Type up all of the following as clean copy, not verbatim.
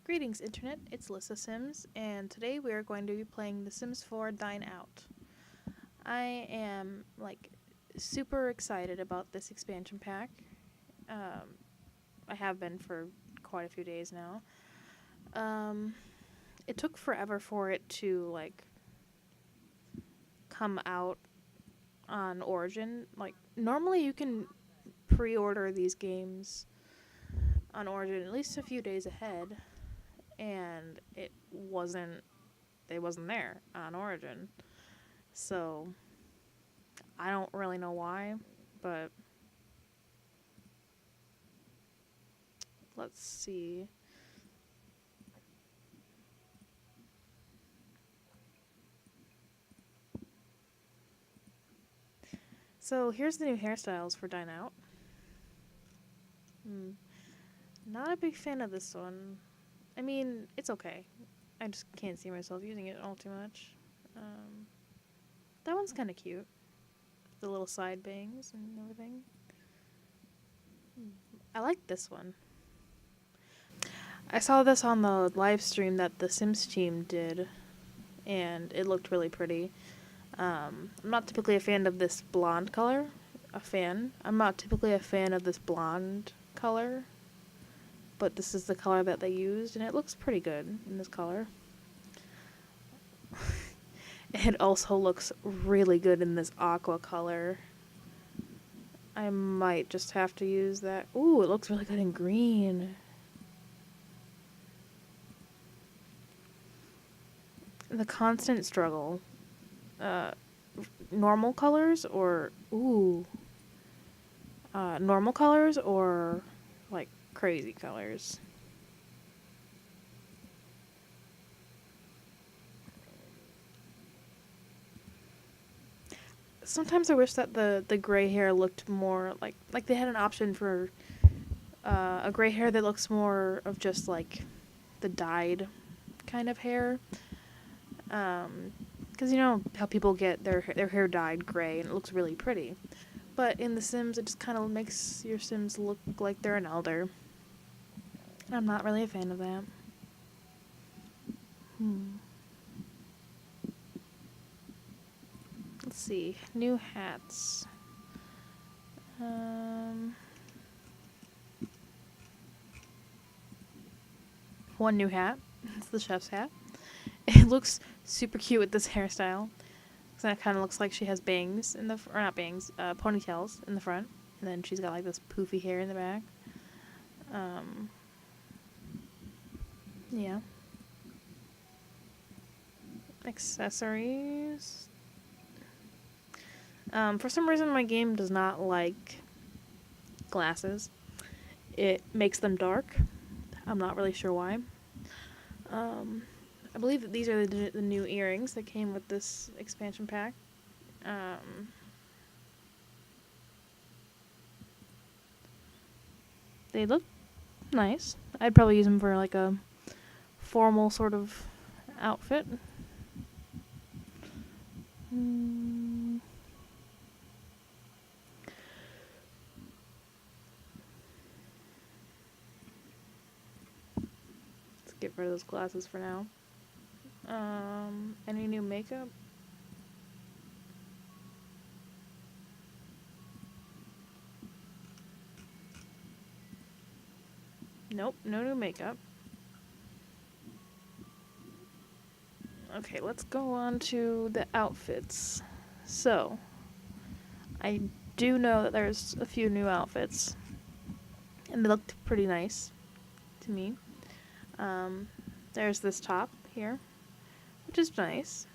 Greetings, Internet. It's Lissa Sims, and today we are going to be playing The Sims 4 Dine Out. I am, super excited about this expansion pack. Um, I have been for quite a few days now. Um, it took forever for it to, come out on Origin. Normally you can pre-order these games on Origin at least a few days ahead, and they wasn't there on Origin. So I don't really know why, but let's see. So here's the new hairstyles for Dine Out. Not a big fan of this one. I mean, it's okay. I just can't see myself using it all too much. Um, that one's kind of cute. The little side bangs and everything. I like this one. I saw this on the live stream that the Sims team did, and it looked really pretty. I'm not typically a fan of this blonde color. I'm not typically a fan of this blonde color, but this is the color that they used, and it looks pretty good in this color. It also looks really good in this aqua color. I might just have to use that. Ooh, it looks really good in green. The constant struggle. Normal colors or normal colors or like crazy colors. Sometimes I wish that the gray hair looked more like they had an option for a gray hair that looks more of just like the dyed kind of hair. Because you know how people get their hair dyed gray and it looks really pretty. But in The Sims, it just kind of makes your Sims look like they're an elder. I'm not really a fan of that. Let's see. New hats. One new hat. It's the chef's hat. It looks super cute with this hairstyle. So it kind of looks like she has bangs in the or not bangs, ponytails in the front, and then she's got like this poofy hair in the back. Yeah. Accessories. For some reason, my game does not like glasses. It makes them dark. I'm not really sure why. I believe that these are the new earrings that came with this expansion pack. They look nice. I'd probably use them for like a formal sort of outfit. Let's get rid of those glasses for now. Any new makeup? Nope, no new makeup. Okay, let's go on to the outfits. So, I do know that there's a few new outfits, and they looked pretty nice to me. There's this top here, which is nice.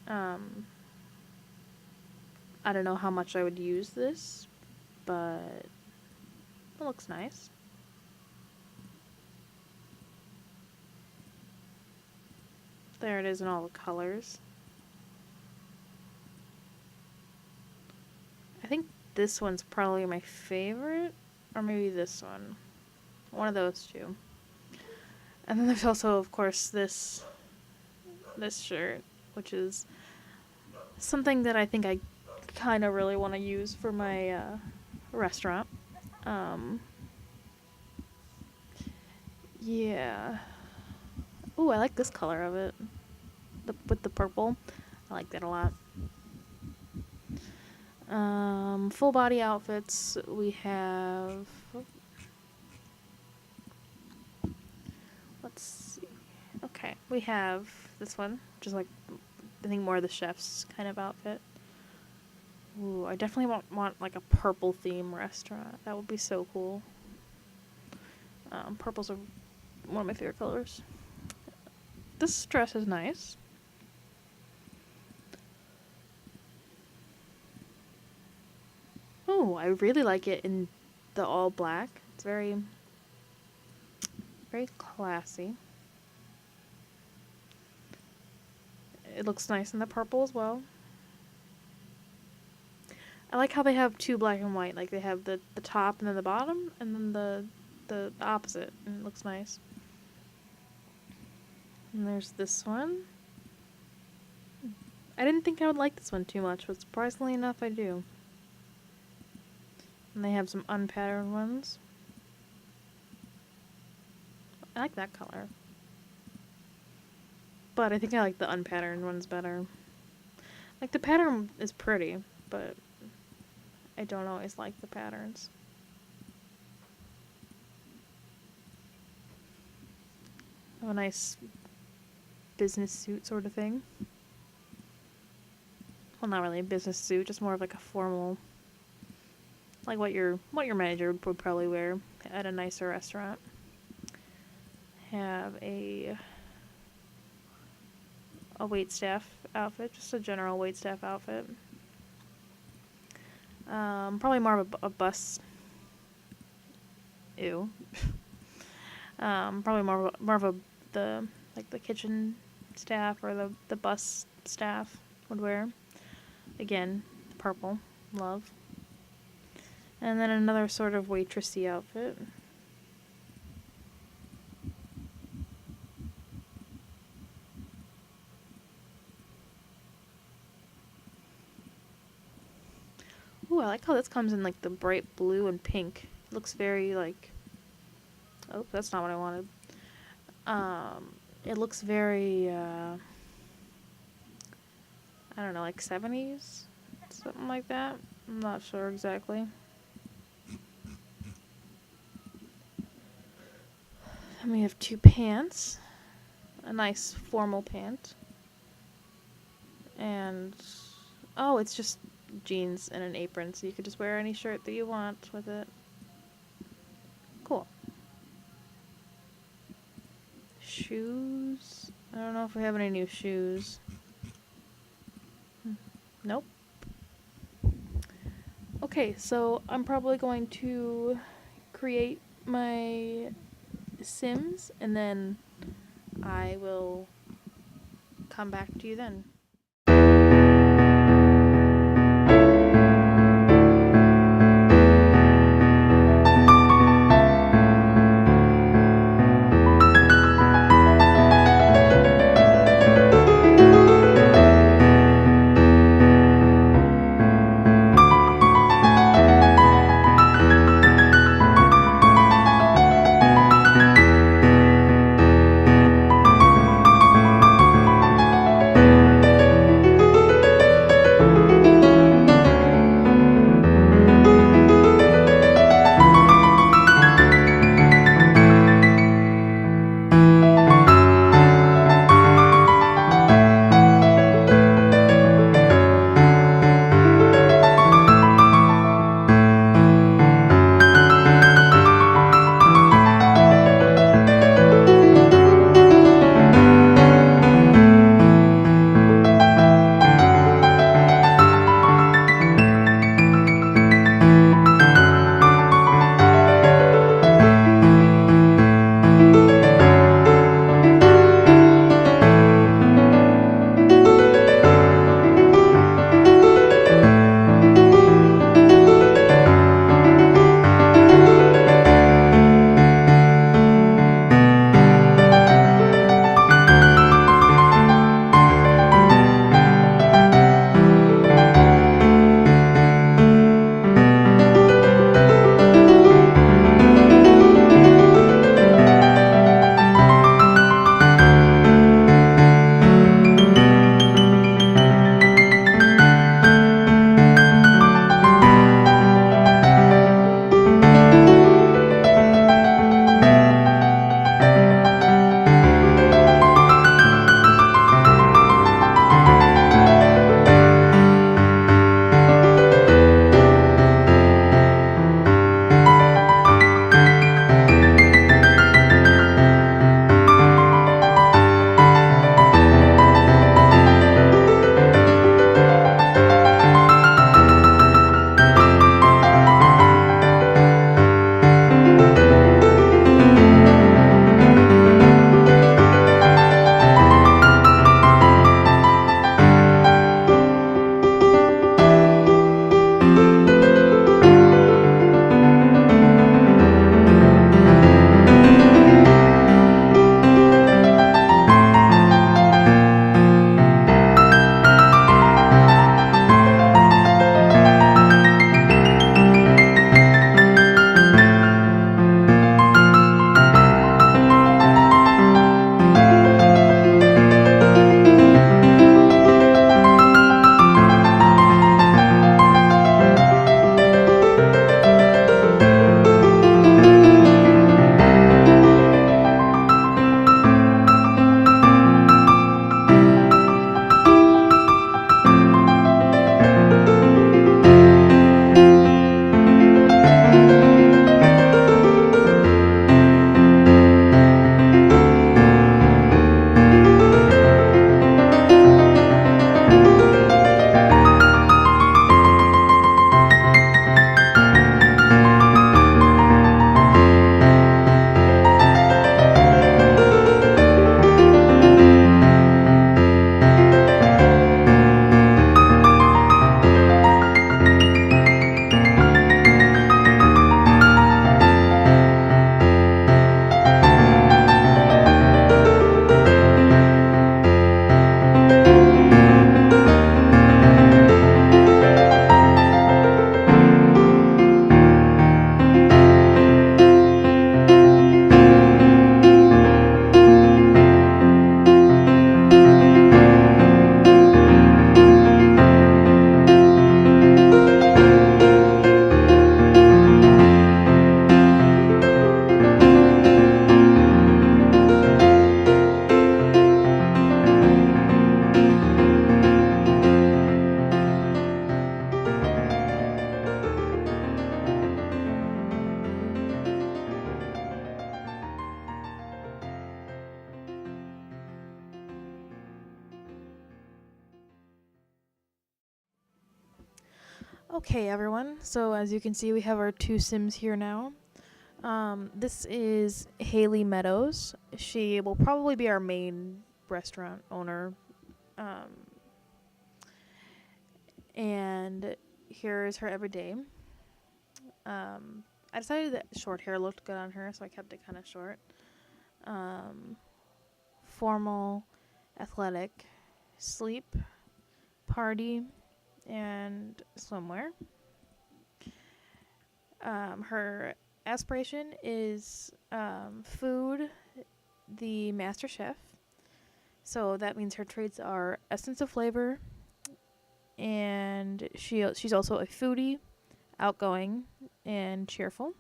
I don't know how much I would use this, but it looks nice. There it is in all the colors. I think this one's probably my favorite, or maybe this one. One of those two. And then there's also, of course, this shirt, which is something that I think I kind of really want to use for my restaurant. Yeah. Ooh, I like this color of it. With the purple. I like that a lot. Full body outfits. We have. Let's see. Okay, we have this one, just like I think more of the chef's kind of outfit. Ooh, I definitely want like a purple theme restaurant. That would be so cool. Purples are one of my favorite colors. This dress is nice. Oh, I really like it in the all black. It's very, very classy. It looks nice in the purple as well. I like how they have two black and white. Like they have the top and then the bottom, and then the opposite, and it looks nice. And there's this one. I didn't think I would like this one too much, but surprisingly enough, I do. And they have some unpatterned ones. I like that color. But I think I like the unpatterned ones better. Like, the pattern is pretty, but I don't always like the patterns. Have a nice business suit sort of thing. Well, not really a business suit, just more of like a formal, like what your manager would probably wear at a nicer restaurant. Have a waitstaff outfit, just a general waitstaff outfit. Probably more of a bus. Ew. Probably more of a the kitchen staff or the bus staff would wear. Again, purple, love. And then another sort of waitressy outfit. Ooh, I like how this comes in like the bright blue and pink. It looks very like. Oh, that's not what I wanted. It looks very. I don't know, like 70s, something like that. I'm not sure exactly. And we have two pants, a nice formal pant, and oh, it's just jeans and an apron, so you could just wear any shirt that you want with it. Cool. Shoes. I don't know if we have any new shoes. Nope. Okay, so I'm probably going to create my Sims, and then I will come back to you then. Okay, everyone. So as you can see, we have our two Sims here now. This is Haley Meadows. She will probably be our main restaurant owner. Um, and here is her everyday. I decided that short hair looked good on her, so I kept it kind of short. Formal, athletic, sleep, party, and swimwear. Her aspiration is food, the master chef. So that means her traits are essence of flavor, and she's also a foodie, outgoing, and cheerful.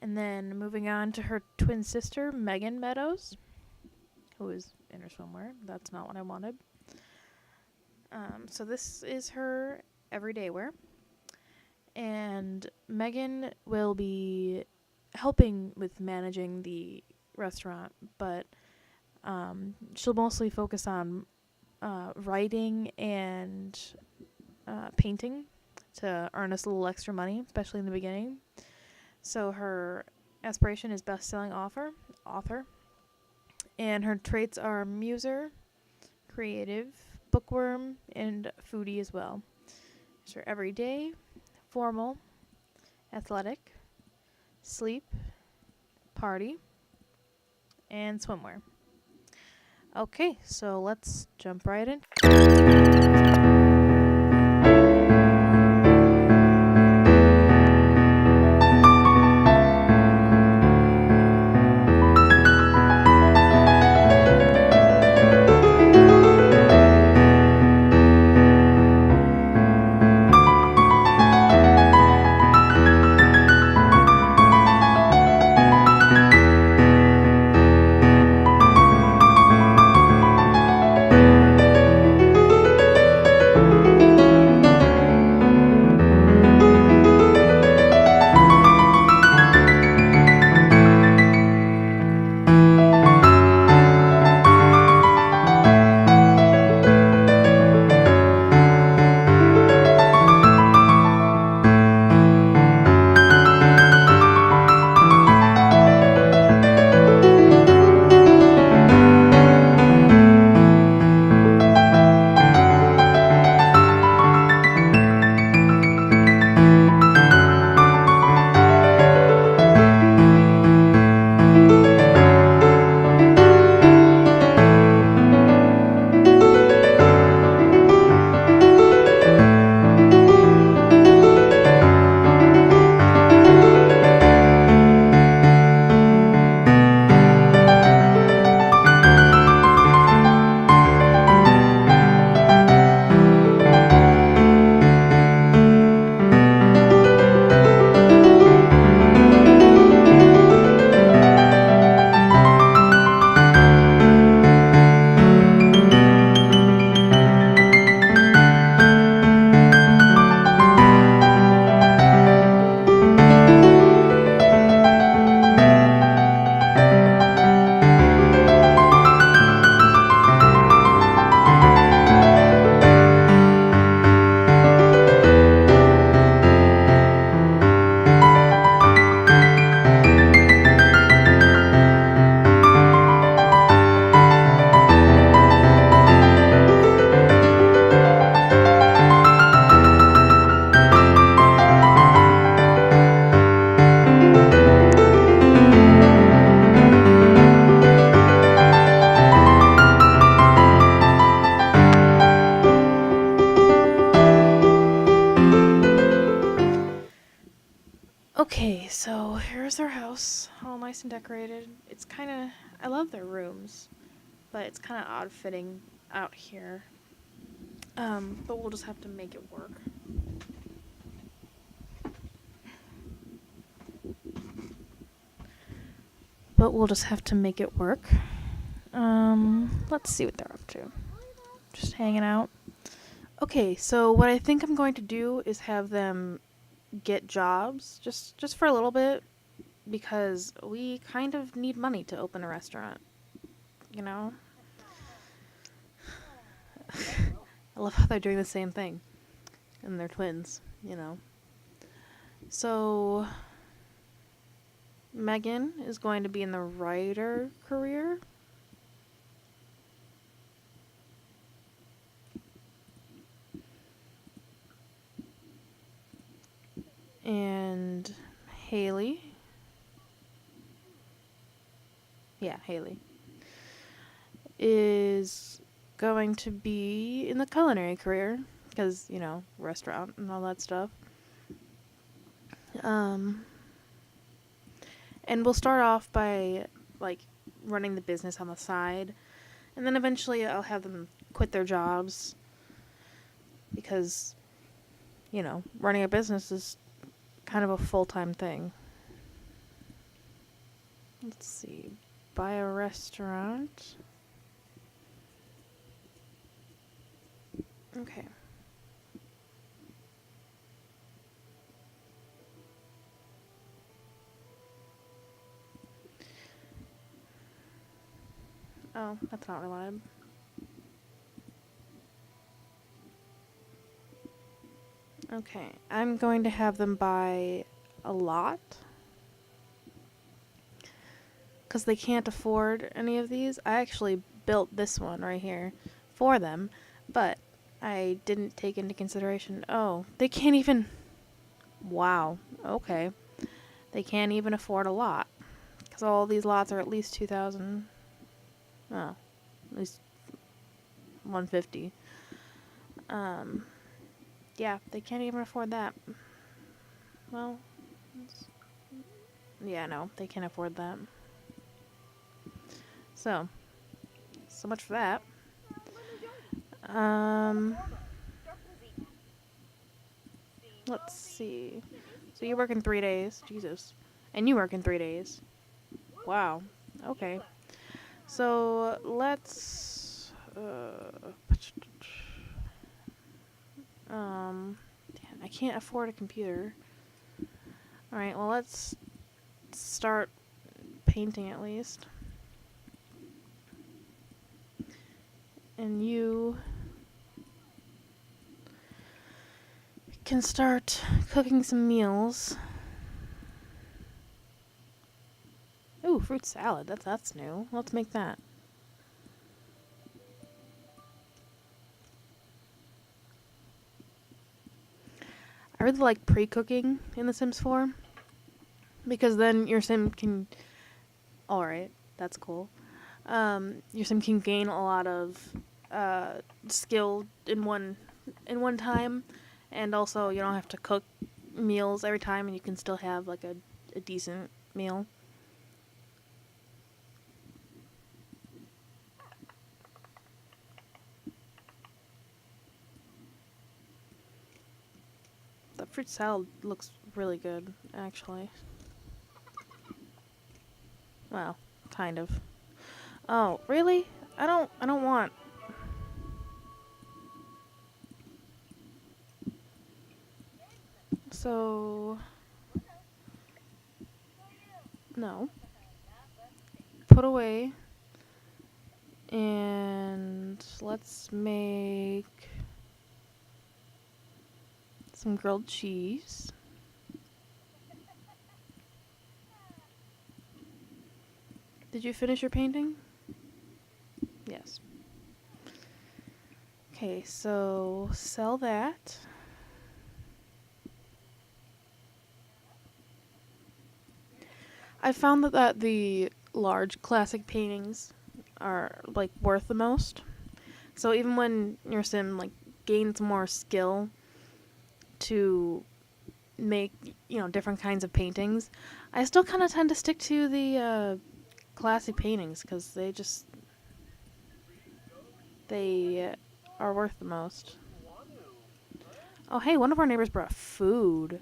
And then moving on to her twin sister, Megan Meadows, who is in her swimwear. That's not what I wanted. So this is her everyday wear. And Megan will be helping with managing the restaurant, but she'll mostly focus on writing and painting to earn us a little extra money, especially in the beginning. So her aspiration is best-selling author, and her traits are muser, creative, bookworm, and foodie as well. It's her everyday, formal, athletic, sleep, party, and swimwear. Okay, so let's jump right in. Okay, so here's our house, all nice and decorated. It's kind of, I love their rooms, but it's kind of odd fitting out here. But we'll just have to make it work. Let's see what they're up to. Just hanging out. Okay, so what I think I'm going to do is have them get jobs just for a little bit, because we kind of need money to open a restaurant, you know? I love how they're doing the same thing. and they're twins, you know. So Megan is going to be in the writer career. And Haley. Yeah, Haley is going to be in the culinary career because, you know, restaurant and all that stuff. And we'll start off by, like, running the business on the side. And then eventually I'll have them quit their jobs because, you know, running a business is kind of a full-time thing. Let's see. Buy a restaurant. Okay. Oh, that's not reliable. Okay, I'm going to have them buy a lot because they can't afford any of these. I actually built this one right here for them, but I didn't take into consideration. Oh, they can't even. Wow. Okay, they can't even afford a lot because all these lots are at least 2,000. Oh, at least 150. Yeah, they can't even afford that. Well, yeah, no, they can't afford that. So much for that. Let's see. So you work in 3 days. Jesus. And you work in 3 days. Wow. Okay. So let's damn, I can't afford a computer. Alright, well let's start painting at least. And you can start cooking some meals. Ooh, fruit salad. That's new. Let's make that. I really like pre-cooking in The Sims 4 because then your sim can. All right, that's cool. Your sim can gain a lot of skill in one time, and also you don't have to cook meals every time, and you can still have like a decent meal. The fruit salad looks really good, actually. Well, kind of. Oh, really? I don't want. So, no. Put away. And let's make some grilled cheese. Did you finish your painting? Yes. Okay, so sell that. I found that the large classic paintings are like worth the most. So even when your sim like gains more skill to make, you know, different kinds of paintings, I still kind of tend to stick to the classic paintings because they are worth the most. Oh, hey, one of our neighbors brought food.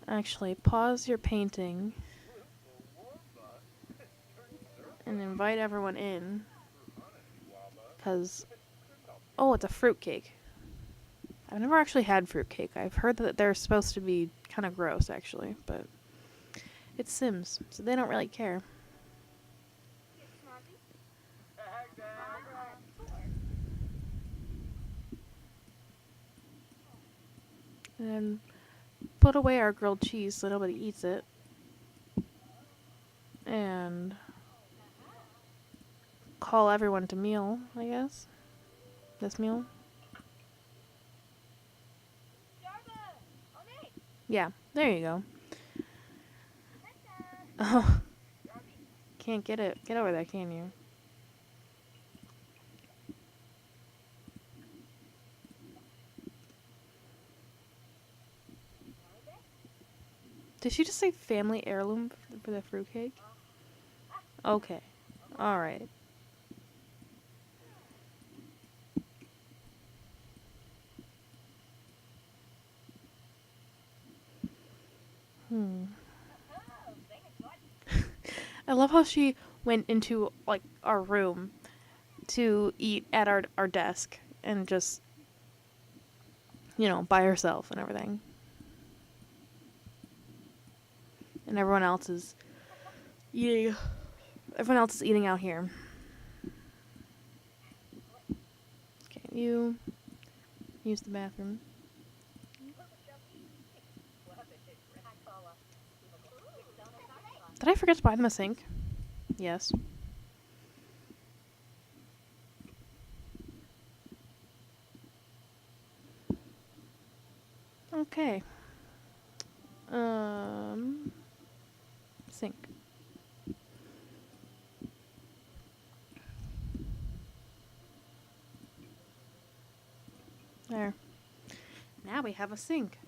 Actually, pause your painting and invite everyone in. Because, oh, it's a fruitcake. I've never actually had fruitcake. I've heard that they're supposed to be kind of gross, actually, but it's Sims, so they don't really care. And put away our grilled cheese so nobody eats it. And call everyone to meal, I guess. This meal. Yeah, there you go. Oh, can't get it. Get over there, can you? Did she just say family heirloom for the fruitcake? Okay. Alright. Hmm. I love how she went into, like, our room to eat at our desk and just, by herself and everything. And everyone else is eating. Everyone else is eating out here. Okay, you use the bathroom. Did I forget to buy them a sink? Yes. Okay. Sink. There. Now we have a sink.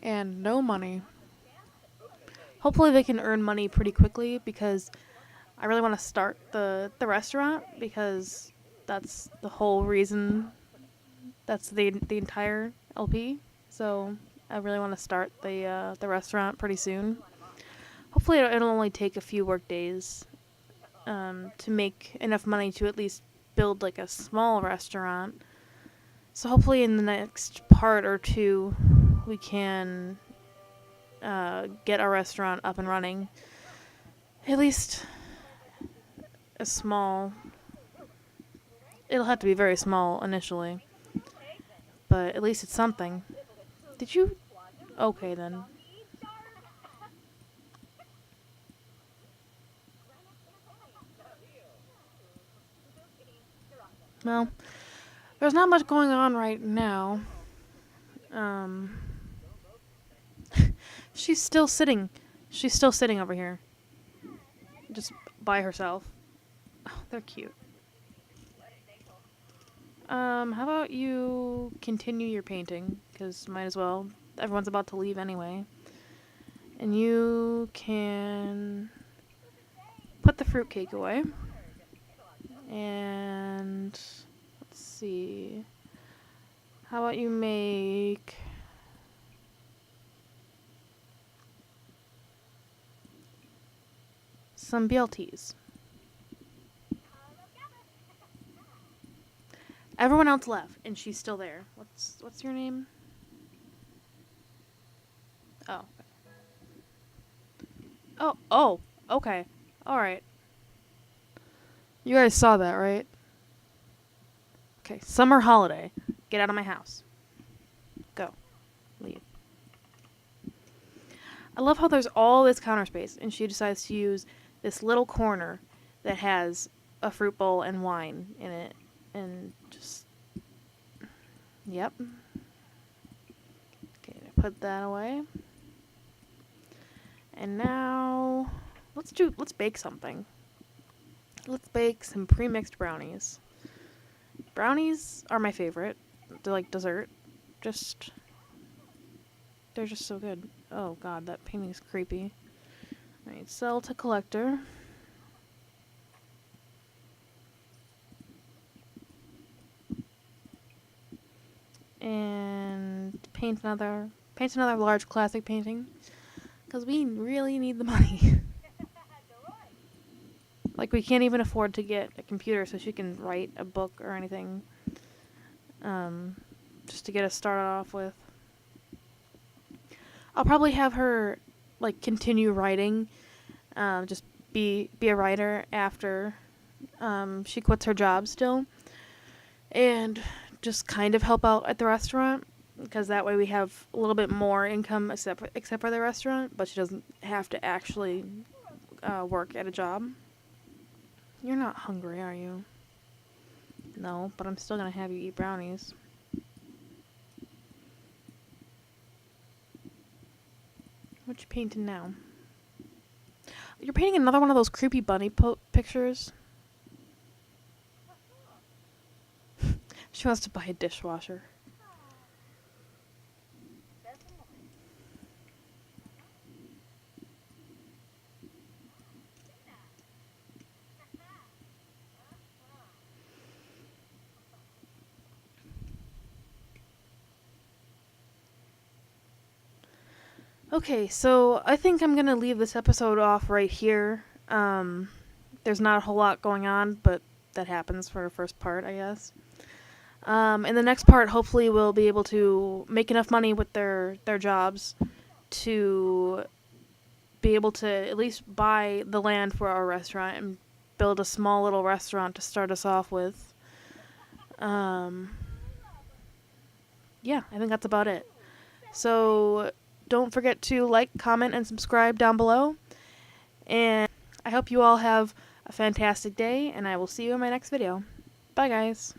And no money. Hopefully they can earn money pretty quickly because I really want to start the restaurant because that's the whole reason. That's the entire LP. So I really want to start the restaurant pretty soon. Hopefully it'll only take a few work days to make enough money to at least build like a small restaurant. So hopefully in the next part or two we can get our restaurant up and running. At least a small. It'll have to be very small initially, but at least it's something. Did you? Okay then. Well, there's not much going on right now. Um, she's still sitting. She's still sitting over here, just by herself. Oh, they're cute. How about you continue your painting? Because might as well. Everyone's about to leave anyway. And you can put the fruitcake away. And let's see. How about you make some BLTs? Everyone else left, and she's still there. What's your name? Oh. Oh. Okay. All right. You guys saw that, right? Okay. Summer holiday. Get out of my house. Go. Leave. I love how there's all this counter space, and she decides to use this little corner that has a fruit bowl and wine in it, and just. Yep. Okay, put that away. And now let's bake something. Let's bake some pre-mixed brownies. Brownies are my favorite. They're like dessert. They're just so good. Oh god, that painting's creepy. Alright, sell to collector. And paint another large classic painting. Because we really need the money. Like, we can't even afford to get a computer so she can write a book or anything. Just to get us started off with. I'll probably have her, like, continue writing. Just be a writer after she quits her job still. And just kind of help out at the restaurant, because that way we have a little bit more income except for the restaurant, but she doesn't have to actually work at a job. You're not hungry, are you? No, but I'm still gonna have you eat brownies. What you painting now? You're painting another one of those creepy bunny pictures? She wants to buy a dishwasher. Okay, so I think I'm gonna leave this episode off right here. There's not a whole lot going on, but that happens for the first part, I guess. In the next part, hopefully we'll be able to make enough money with their jobs to be able to at least buy the land for our restaurant and build a small little restaurant to start us off with. Yeah, I think that's about it. So don't forget to like, comment, and subscribe down below. And I hope you all have a fantastic day, and I will see you in my next video. Bye, guys.